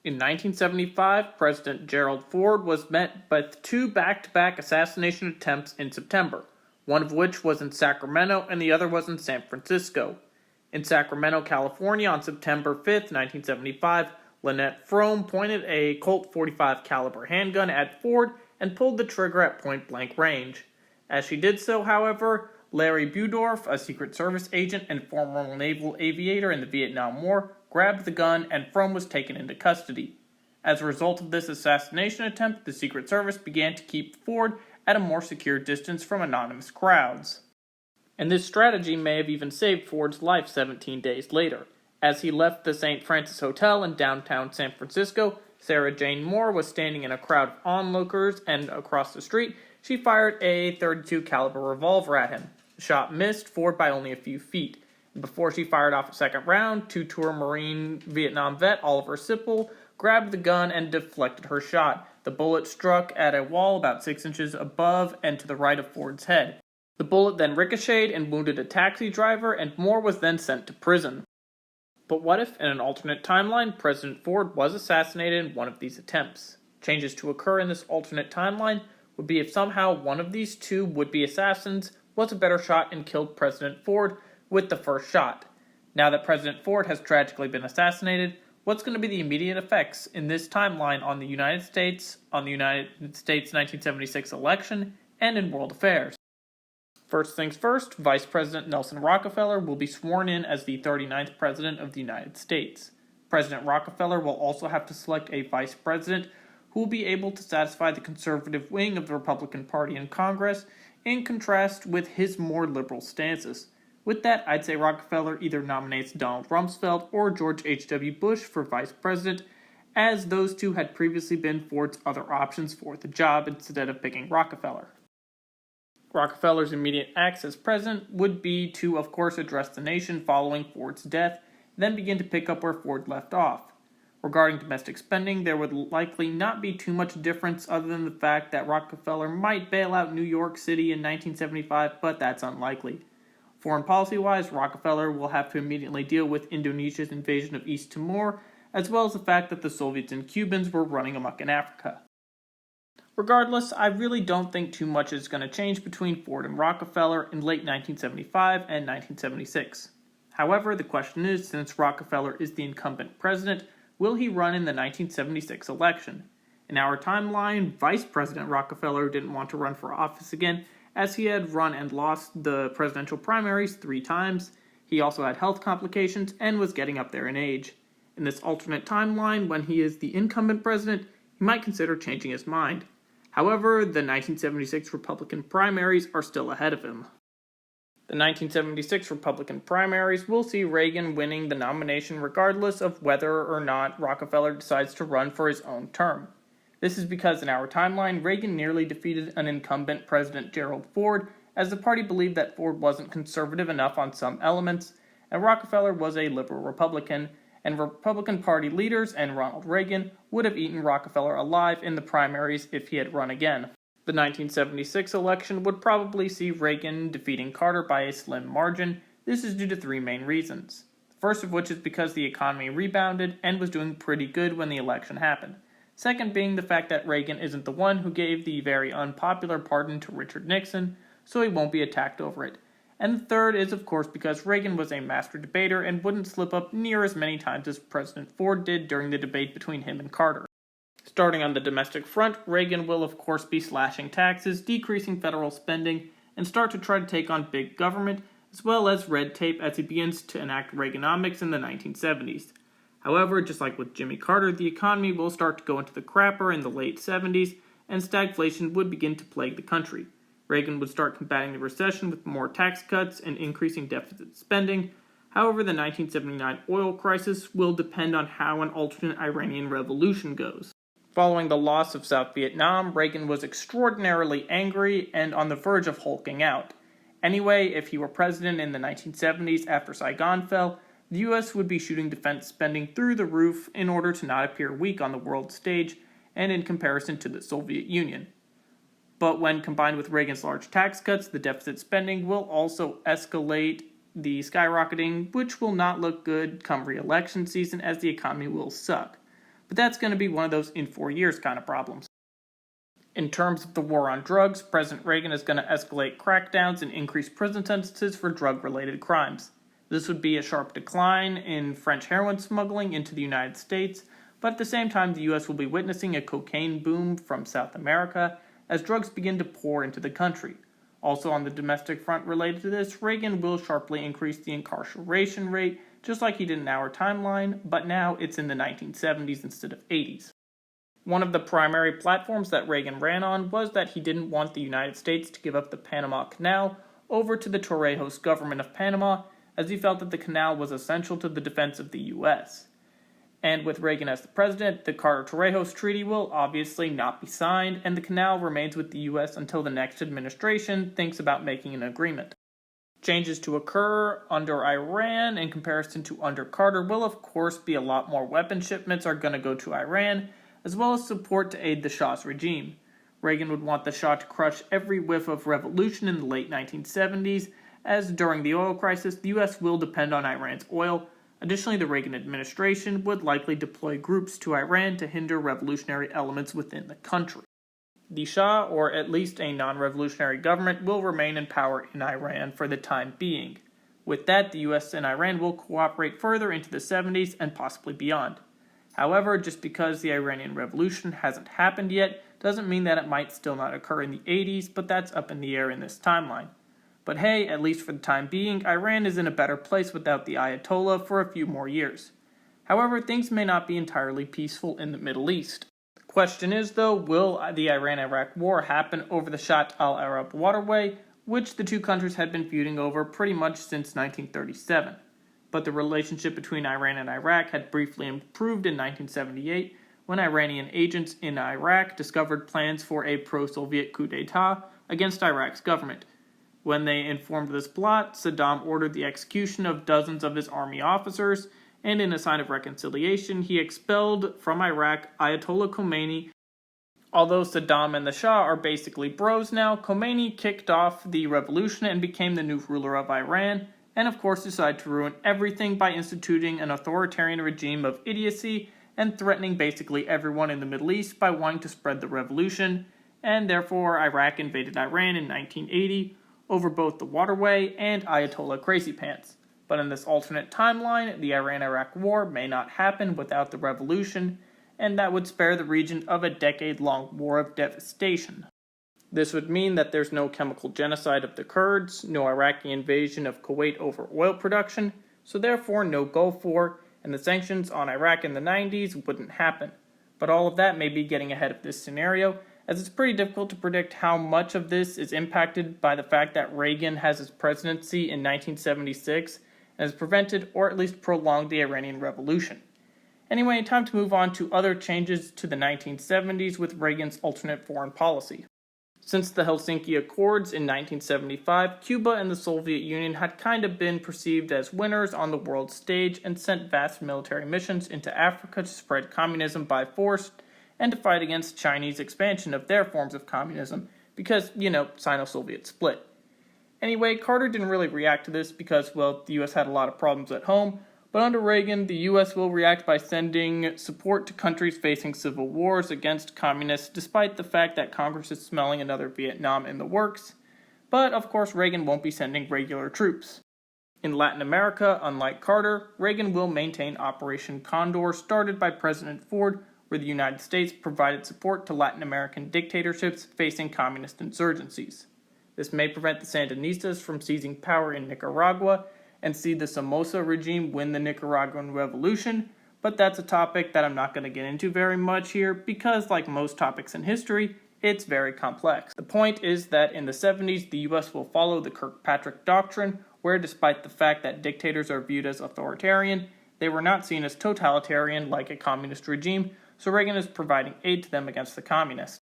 In 1975, President Gerald Ford was met with two back-to-back assassination attempts in September, one of which was in Sacramento and the other was in San Francisco. In Sacramento, California, on September 5, 1975, Lynette Frome pointed a Colt .45 caliber handgun at Ford and pulled the trigger at point-blank range. As she did so, however, Larry Budorf, a Secret Service agent and former naval aviator in the Vietnam War, grabbed the gun and Frome was taken into custody. As a result of this assassination attempt, the Secret Service began to keep Ford at a more secure distance from anonymous crowds. And this strategy may have even saved Ford's life 17 days later. As he left the St. Francis Hotel in downtown San Francisco, Sarah Jane Moore was standing in a crowd of onlookers, and across the street, she fired a .32 caliber revolver at him. The shot missed Ford by only a few feet. And before she fired off a second round, two-tour Marine Vietnam vet Oliver Sipple grabbed the gun and deflected her shot. The bullet struck at a wall about 6 inches above and to the right of Ford's head. The bullet then ricocheted and wounded a taxi driver, and Moore was then sent to prison. But what if, in an alternate timeline, President Ford was assassinated in one of these attempts? Changes to occur in this alternate timeline would be if somehow one of these two would-be assassins was a better shot and killed President Ford with the first shot. Now that President Ford has tragically been assassinated, what's going to be the immediate effects in this timeline on the United States, 1976 election, and in world affairs? First things first, Vice President Nelson Rockefeller will be sworn in as the 39th President of the United States. President Rockefeller will also have to select a Vice President who will be able to satisfy the conservative wing of the Republican Party in Congress, in contrast with his more liberal stances. With that, I'd say Rockefeller either nominates Donald Rumsfeld or George H.W. Bush for Vice President, as those two had previously been Ford's other options for the job instead of picking Rockefeller. Rockefeller's immediate acts as president would be to, of course, address the nation following Ford's death, then begin to pick up where Ford left off. Regarding domestic spending, there would likely not be too much difference other than the fact that Rockefeller might bail out New York City in 1975, but that's unlikely. Foreign policy-wise, Rockefeller will have to immediately deal with Indonesia's invasion of East Timor, as well as the fact that the Soviets and Cubans were running amok in Africa. Regardless, I really don't think too much is going to change between Ford and Rockefeller in late 1975 and 1976. However, the question is, since Rockefeller is the incumbent president, will he run in the 1976 election? In our timeline, Vice President Rockefeller didn't want to run for office again, as he had run and lost the presidential primaries 3 times. He also had health complications and was getting up there in age. In this alternate timeline, when he is the incumbent president, he might consider changing his mind. However, the 1976 Republican primaries are still ahead of him. The 1976 Republican primaries will see Reagan winning the nomination regardless of whether or not Rockefeller decides to run for his own term. This is because in our timeline, Reagan nearly defeated an incumbent President Gerald Ford, as the party believed that Ford wasn't conservative enough on some elements, and Rockefeller was a liberal Republican, and Republican Party leaders and Ronald Reagan would have eaten Rockefeller alive in the primaries if he had run again. The 1976 election would probably see Reagan defeating Carter by a slim margin. This is due to 3 main reasons. The first of which is because the economy rebounded and was doing pretty good when the election happened. Second being the fact that Reagan isn't the one who gave the very unpopular pardon to Richard Nixon, so he won't be attacked over it. And the third is, of course, because Reagan was a master debater and wouldn't slip up near as many times as President Ford did during the debate between him and Carter. Starting on the domestic front, Reagan will, of course, be slashing taxes, decreasing federal spending, and start to try to take on big government, as well as red tape as he begins to enact Reaganomics in the 1970s. However, just like with Jimmy Carter, the economy will start to go into the crapper in the late 70s, and stagflation would begin to plague the country. Reagan would start combating the recession with more tax cuts and increasing deficit spending. However, the 1979 oil crisis will depend on how an alternate Iranian revolution goes. Following the loss of South Vietnam, Reagan was extraordinarily angry and on the verge of hulking out. Anyway, if he were president in the 1970s after Saigon fell, the US would be shooting defense spending through the roof in order to not appear weak on the world stage and in comparison to the Soviet Union. But when combined with Reagan's large tax cuts, the deficit spending will also escalate the skyrocketing, which will not look good come re-election season as the economy will suck. but that's going to be one of those in 4 years kind of problems. In terms of the war on drugs, President Reagan is going to escalate crackdowns and increase prison sentences for drug-related crimes. This would be a sharp decline in French heroin smuggling into the United States, but at the same time the U.S. will be witnessing a cocaine boom from South America as drugs begin to pour into the country. Also on the domestic front related to this, Reagan will sharply increase the incarceration rate, just like he did in our timeline, but now it's in the 1970s instead of 80s. One of the primary platforms that Reagan ran on was that he didn't want the United States to give up the Panama Canal over to the Torrijos government of Panama, as he felt that the canal was essential to the defense of the U.S. And with Reagan as the president, the Carter-Torrijos Treaty will obviously not be signed, and the canal remains with the U.S. until the next administration thinks about making an agreement. Changes to occur under Iran in comparison to under Carter will of course be a lot more weapon shipments are going to go to Iran, as well as support to aid the Shah's regime. Reagan would want the Shah to crush every whiff of revolution in the late 1970s, as during the oil crisis, the U.S. will depend on Iran's oil. Additionally, the Reagan administration would likely deploy groups to Iran to hinder revolutionary elements within the country. The Shah, or at least a non-revolutionary government, will remain in power in Iran for the time being. With that, the U.S. and Iran will cooperate further into the 70s and possibly beyond. However, just because the Iranian Revolution hasn't happened yet doesn't mean that it might still not occur in the 80s, but that's up in the air in this timeline. But hey, at least for the time being, Iran is in a better place without the Ayatollah for a few more years. However, things may not be entirely peaceful in the Middle East. The question is, though, will the Iran-Iraq war happen over the Shatt al-Arab waterway, which the two countries had been feuding over pretty much since 1937. But the relationship between Iran and Iraq had briefly improved in 1978 when Iranian agents in Iraq discovered plans for a pro-Soviet coup d'etat against Iraq's government. When they informed this plot, Saddam ordered the execution of dozens of his army officers, and in a sign of reconciliation, he expelled from Iraq Ayatollah Khomeini. Although Saddam and the Shah are basically bros now, Khomeini kicked off the revolution and became the new ruler of Iran, and of course decided to ruin everything by instituting an authoritarian regime of idiocy and threatening basically everyone in the Middle East by wanting to spread the revolution, and therefore Iraq invaded Iran in 1980, over both the waterway and Ayatollah Crazy Pants. But in this alternate timeline, the Iran-Iraq war may not happen without the revolution, and that would spare the region of a decade-long war of devastation. This would mean that there's no chemical genocide of the Kurds, no Iraqi invasion of Kuwait over oil production, so therefore no Gulf War, and the sanctions on Iraq in the 90s wouldn't happen. But all of that may be getting ahead of this scenario, as it's pretty difficult to predict how much of this is impacted by the fact that Reagan has his presidency in 1976 and has prevented or at least prolonged the Iranian Revolution. Anyway, time to move on to other changes to the 1970s with Reagan's alternate foreign policy. Since the Helsinki Accords in 1975, Cuba and the Soviet Union had kind of been perceived as winners on the world stage and sent vast military missions into Africa to spread communism by force and to fight against Chinese expansion of their forms of communism because, Sino-Soviet split. Anyway, Carter didn't really react to this because, the US had a lot of problems at home, but under Reagan, the US will react by sending support to countries facing civil wars against communists despite the fact that Congress is smelling another Vietnam in the works. But, of course, Reagan won't be sending regular troops. In Latin America, unlike Carter, Reagan will maintain Operation Condor started by President Ford, where the United States provided support to Latin American dictatorships facing communist insurgencies. This may prevent the Sandinistas from seizing power in Nicaragua and see the Somoza regime win the Nicaraguan Revolution, but that's a topic that I'm not going to get into very much here because, like most topics in history, it's very complex. The point is that in the 70s, the US will follow the Kirkpatrick Doctrine, where despite the fact that dictators are viewed as authoritarian, they were not seen as totalitarian like a communist regime, so Reagan is providing aid to them against the communists.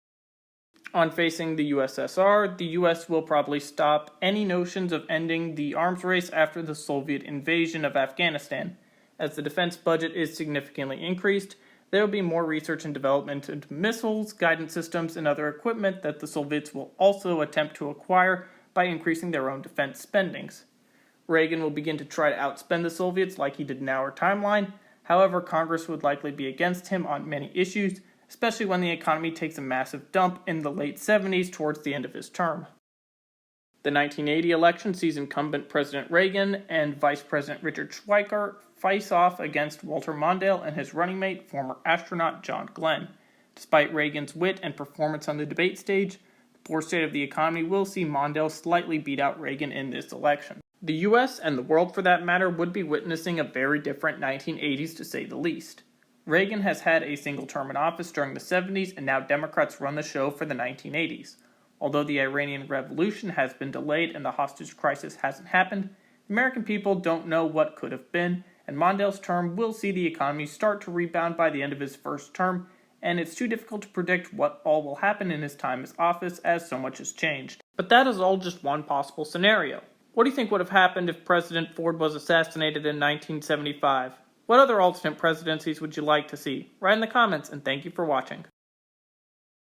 On facing the USSR, the US will probably stop any notions of ending the arms race after the Soviet invasion of Afghanistan. As the defense budget is significantly increased, there will be more research and development into missiles, guidance systems, and other equipment that the Soviets will also attempt to acquire by increasing their own defense spendings. Reagan will begin to try to outspend the Soviets like he did in our timeline. However, Congress would likely be against him on many issues, especially when the economy takes a massive dump in the late 70s towards the end of his term. The 1980 election sees incumbent President Reagan and Vice President Richard Schweiker face off against Walter Mondale and his running mate, former astronaut John Glenn. Despite Reagan's wit and performance on the debate stage, the poor state of the economy will see Mondale slightly beat out Reagan in this election. The US, and the world for that matter, would be witnessing a very different 1980s to say the least. Reagan has had a single term in office during the 70s, and now Democrats run the show for the 1980s. Although the Iranian Revolution has been delayed and the hostage crisis hasn't happened, the American people don't know what could have been, and Mondale's term will see the economy start to rebound by the end of his first term, and it's too difficult to predict what all will happen in his time as office as so much has changed. But that is all just one possible scenario. What do you think would have happened if President Ford was assassinated in 1975? What other alternate presidencies would you like to see? Write in the comments, and thank you for watching.